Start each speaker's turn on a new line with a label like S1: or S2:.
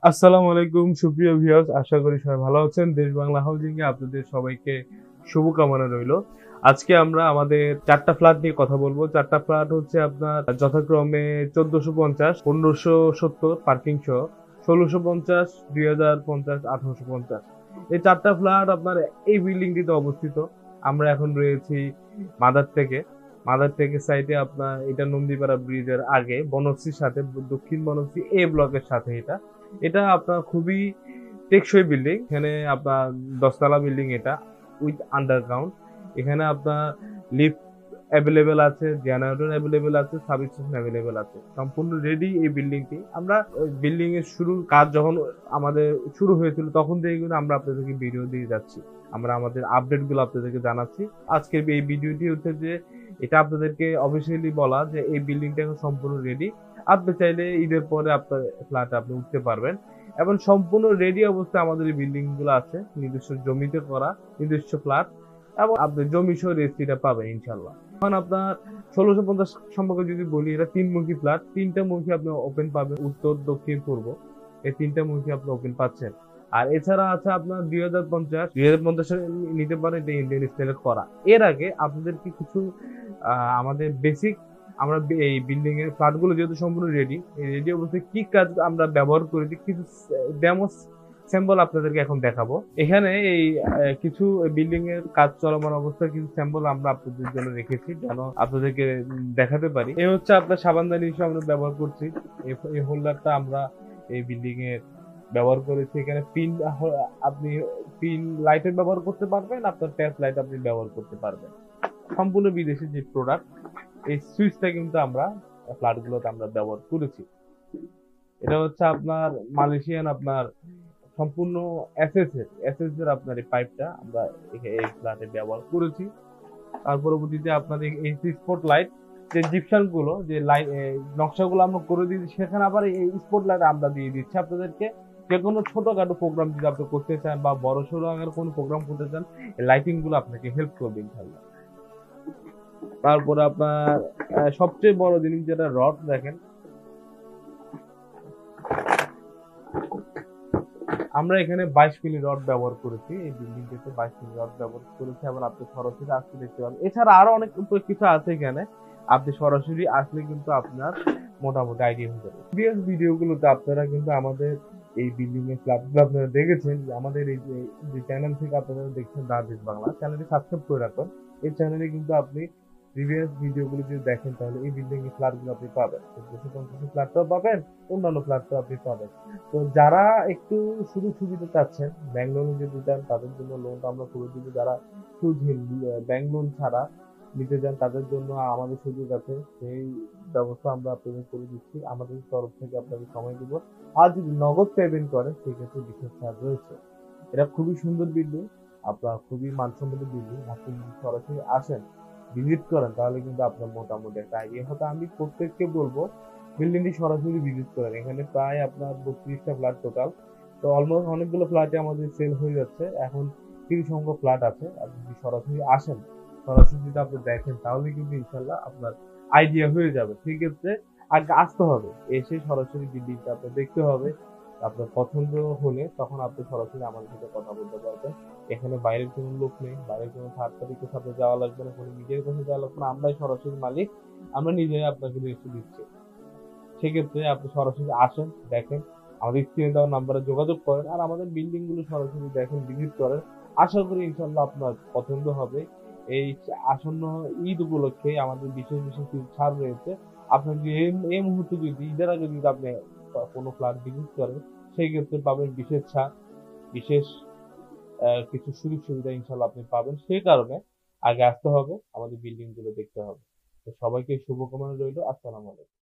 S1: আসসালামু আলাইকুম সুপ্রিয় ভিউয়ার্স, আশা করি সবাই ভালো আছেন। দেশ বাংলা হাউজিং এ আপনাদের সবাইকে শুভকামনা রইল। আজকে আমরা আমাদের ৪টা ফ্ল্যাট নিয়ে কথা বলবো। ৪টা ফ্ল্যাট হচ্ছে আপনার যথাক্রমে ১৪৫০, ১৫৭০ পার্কিং সহ, ১৬৫০, ২০৫০, ১৮৫০। এই ৪টা ফ্ল্যাট আপনার এই বিল্ডিংটিতে অবস্থিত। আমরা এখন রয়েছি মাদার থেকে সাইডে আপনার এটা নন্দীপাড়া ব্রিজের আগে বনশ্রীর সাথে, দক্ষিণ বনশ্রী এ ব্লকের সাথে এটা আপনার খুবই টেকসই বিল্ডিং। এখানে আপনার 10 তলা বিল্ডিং, এটা উইথ আন্ডারগ্রাউন্ড। এখানে আপনার লিফট অ্যাভেলেবেল আছে, জেনারেটর অ্যাভেলেবেল আছে, সাব স্টেশন অ্যাভেলেবেল আছে। সম্পূর্ণ রেডি এই বিল্ডিংটি। আমরা বিল্ডিং এর শুরুর কাজ যখন আমাদের শুরু হয়েছিল তখন থেকে কিন্তু আমরা আপনাদেরকে ভিডিও দিয়ে যাচ্ছি। আমরা আমাদের আপডেট গুলো আপনাদেরকে জানাচ্ছি। আজকের এই ভিডিওটি হচ্ছে যে এটা আপনাদেরকে অফিসিয়ালি বলা যে এই বিল্ডিংটা এখন সম্পূর্ণ রেডি। আপনি চাইলে ঈদের পরে আপনার ফ্ল্যাটে আপনি উঠতে পারবেন। এবং সম্পূর্ণ রেডি অবস্থায় আমাদের এই বিল্ডিং গুলো আছে, নিজস্ব জমিতে করা নিজস্ব ফ্ল্যাট, এবং আপনি জমি সহ রেজিস্ট্রিটা পাবেন ইনশাল্লাহ। এখন আপনার ১৬৫০ সম্পর্কে যদি বলি, এটা ৩ মুখী ফ্ল্যাট। ৩টা মুখী আপনি ওপেন পাবেন, উত্তর দক্ষিণ পূর্ব, এই ৩টা মুখী আপনি ওপেন পাচ্ছেন। আর এছাড়া আছে আপনার ২০৫০ নিতে পারেন, এটা ইন্ডিয়ান স্টাইলে করা। এর আগে আপনাদেরকে কিছু আমাদের বেসিক, আমরা এই বিল্ডিং এর ফ্ল্যাট গুলো যেহেতু সম্পূর্ণ রেডি অবস্থায় কি কাজ আমরা ব্যবহার করেছি, কিছু ডেমো স্যাম্পল আপনাদেরকে এখন দেখাবো। এখানে এই কিছু বিল্ডিং এর কাজ চলমান অবস্থায় কিছু স্যাম্পল আমরা আপনাদের জন্য রেখেছি, যেন আপনাদেরকে দেখাতে পারি। এই হচ্ছে আপনার সাবানদানি হিসেবে আমরা ব্যবহার করছি। এই হোল্ডারটা আমরা এই বিল্ডিং এর ব্যবহার করেছি। এখানে আপনি পিন লাইটের ব্যবহার করতে পারবেন, আপনার ট্যাপ লাইট আপনি ব্যবহার করতে পারবেন। সম্পূর্ণ বিদেশি যে প্রোডাক্ট, এই সুইচটা কিন্তু আমরা ফ্ল্যাট গুলোতে আমরা ব্যবহার করেছি। এটা হচ্ছে আপনার মালয়েশিয়ান, আপনার সম্পূর্ণ এসএস এর আপনার এই পাইপটা আমরা এই ফ্ল্যাটে ব্যবহার করেছি। তার পরবর্তীতে আপনাদের এই স্পট লাইট, যে জিপসান গুলো, যে লাইট নকশাগুলো আমরা করে দিয়েছি, সেখানে আবার এই স্পট লাইট আমরা দিয়ে দিচ্ছি আপনাদেরকে। যে কোনো ছোটখাটো প্রোগ্রাম যদি আপনি করতে চান বা বড় সড়ো আকারে কোনো প্রোগ্রাম করতে চান, এই লাইটিং গুলো আপনাকে হেল্প করবে ইনশাল্লাহ। তারপরে আপনার সবচেয়ে বড় জিনিস যেটা, রড দেখেন। আমরা এখানে 22 মিলি রড ব্যবহার করেছি, এই বিল্ডিংটিতে 22 মিলি রড ব্যবহার করেছি, এবং আপনি সরাসরি আসলে দেখতে পাবেন। এছাড়া আরো অনেক কিছু আছে এখানে, আপনি সরাসরি আসলে কিন্তু আপনার মোটামুটি আইডিয়া হয়ে যাবে। প্রিভিয়াস ভিডিওগুলোতে আপনারা কিন্তু আমাদের এই বিল্ডিং এর ফ্ল্যাটগুলো আপনারা দেখেছেন। আমাদের এই যে চ্যানেল থেকে আপনারা দেখছেন দেশ বাংলা, চ্যানেলটি সাবস্ক্রাইব করে রাখুন। এই চ্যানেলে কিন্তু আপনি প্রিভিয়াস ভিডিওগুলো যদি দেখেন, তাহলে এই বিল্ডিং এর ফ্ল্যাটগুলো আপনি পাবেন, ১৪৫০ ফ্ল্যাটটাও পাবেন, অন্যান্য ফ্ল্যাটটাও আপনি পাবেন। তো যারা একটু সুযোগ সুবিধা চাচ্ছেন, ব্যাংক লোন যদি চান তাদের জন্য লোনটা আমরা করে দিব। যারা সুদহীন ব্যাংক লোন ছাড়া নিতে চান তাদের জন্য আমাদের সুযোগ আছে, সেই ব্যবস্থা আমরা আপনাদের করে দিচ্ছি। আমাদের তরফ থেকে আপনাকে সময় দিব। আর যদি নগদ পেমেন্ট করেন, সেক্ষেত্রে বিশেষ ছাড় রয়েছে। এটা খুবই সুন্দর বিল্ডিং, আপনার খুবই মানসম্মত বিল্ডিং। আপনি যদি সরাসরি আসেন, ভিজিট করেন, তাহলে কিন্তু আপনার মোটামুটি একটা আইডিয়া হতো। আমি প্রত্যেককে বলবো বিল্ডিংটি সরাসরি ভিজিট করেন। এখানে প্রায় আপনার 32টা ফ্ল্যাট টোটাল। তো অলমোস্ট অনেকগুলো ফ্ল্যাটে আমাদের সেল হয়ে যাচ্ছে, এখন কিছু সংখ্যক ফ্ল্যাট আছে। আপনি যদি সরাসরি আসেন, সরাসরি যদি আপনি দেখেন, তাহলে কিন্তু ইনশাল্লাহ আপনার আইডিয়া হয়ে যাবে। ঠিক আছে, আগে আসতে হবে, এসে সরাসরি বিল্ডিংটা আপনার দেখতে হবে। আপনার পছন্দ হলে তখন আপনি সরাসরি আমাদের সাথে কথা বলতে পারবেন। এখানে বাইরের কোনো লোক নেই, বাইরের কোনো থার্ড পার্টির সাথে যাওয়া লাগবে না, কোনো মিডিয়ার কাছে যাওয়া লাগবে না। আমরাই সরাসরি মালিক, আমরা নিজেই আপনাকে রেজিস্ট্রি দিচ্ছি। সেক্ষেত্রে আপনি সরাসরি আসেন, দেখেন, আমাদের স্ক্রিনে দেওয়া নাম্বারে যোগাযোগ করেন, আর আমাদের বিল্ডিং গুলো সরাসরি দেখেন, ভিজিট করেন। আশা করি ইনশাল্লাহ আপনার পছন্দ হবে। এই আসন্ন ঈদ উপলক্ষে আমাদের বিশেষ বিশেষ কিছু ছাড় রয়েছে। আপনার যদি এই মুহূর্তে যদি ঈদের আগে যদি আপনি কোনো ফ্ল্যাট ভিজিট করেন, সেই ক্ষেত্রে পাবেন বিশেষ ছাড়, বিশেষ কিছু সুযোগ সুবিধা ইনশাল্লাহ আপনি পাবেন। সেই কারণে আগে আসতে হবে, আমাদের বিল্ডিং গুলো দেখতে হবে। তো সবাইকে শুভকামনা রইল। আসসালামু আলাইকুম।